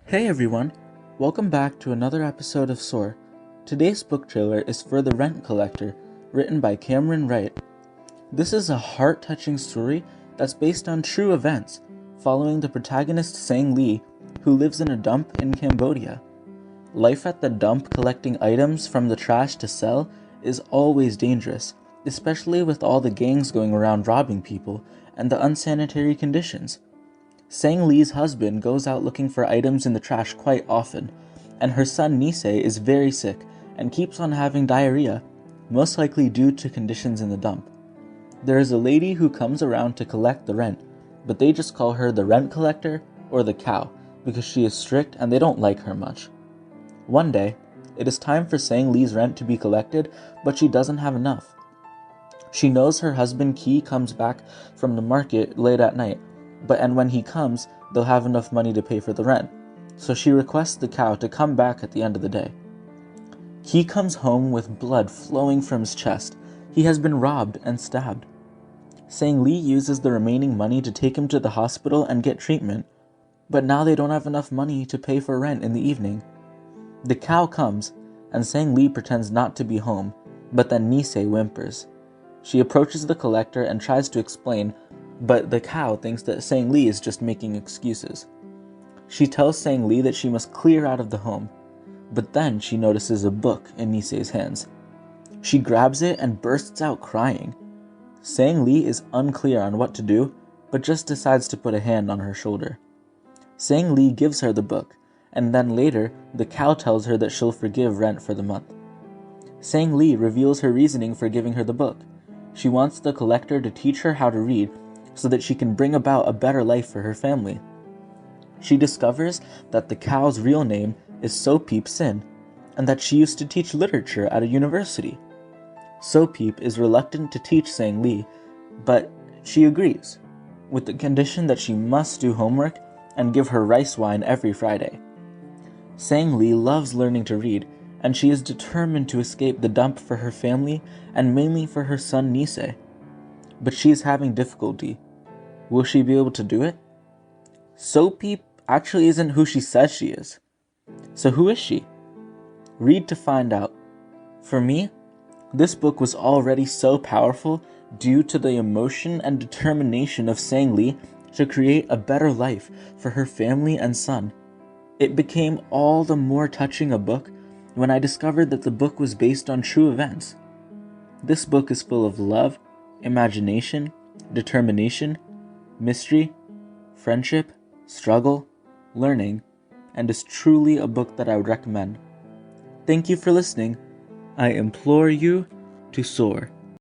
Hey everyone, welcome back to another episode of SOAR. Today's book trailer is for The Rent Collector, written by Camron Wright. This is a heart-touching story that's based on true events, following the protagonist Sang Lee, who lives in a dump in Cambodia. Life at the dump collecting items from the trash to sell is always dangerous, especially with all the gangs going around robbing people and the unsanitary conditions. Sang Lee's husband goes out looking for items in the trash quite often, and her son Nisei is very sick and keeps on having diarrhea, most likely due to conditions in the dump. There is a lady who comes around to collect the rent, but they just call her the rent collector or the cow because she is strict and they don't like her much. One day, it is time for Sang Lee's rent to be collected, but she doesn't have enough. She knows her husband Ki comes back from the market late at night, and when he comes, they'll have enough money to pay for the rent. So she requests the cow to come back at the end of the day. He comes home with blood flowing from his chest. He has been robbed and stabbed. Sang Lee uses the remaining money to take him to the hospital and get treatment, but now they don't have enough money to pay for rent in the evening. The cow comes, and Sang Lee pretends not to be home, but then Nisei whimpers. She approaches the collector and tries to explain, but the cow thinks that Sang Lee is just making excuses. She tells Sang Lee that she must clear out of the home, but then she notices a book in Nisei's hands. She grabs it and bursts out crying. Sang Lee is unclear on what to do, but just decides to put a hand on her shoulder. Sang Lee gives her the book, and then later, the cow tells her that she'll forgive rent for the month. Sang Lee reveals her reasoning for giving her the book. She wants the collector to teach her how to read, so that she can bring about a better life for her family. She discovers that the cow's real name is So Peep Sin, and that she used to teach literature at a university. So Peep is reluctant to teach Sang Lee, but she agrees, with the condition that she must do homework and give her rice wine every Friday. Sang Lee loves learning to read, and she is determined to escape the dump for her family and mainly for her son Nisei. But she is having difficulty. Will she be able to do it? So Peep actually isn't who she says she is. So who is she? Read to find out. For me, this book was already so powerful due to the emotion and determination of Sang Lee to create a better life for her family and son. It became all the more touching a book when I discovered that the book was based on true events. This book is full of love, imagination, determination, mystery, friendship, struggle, learning, and is truly a book that I would recommend. Thank you for listening. I implore you to soar.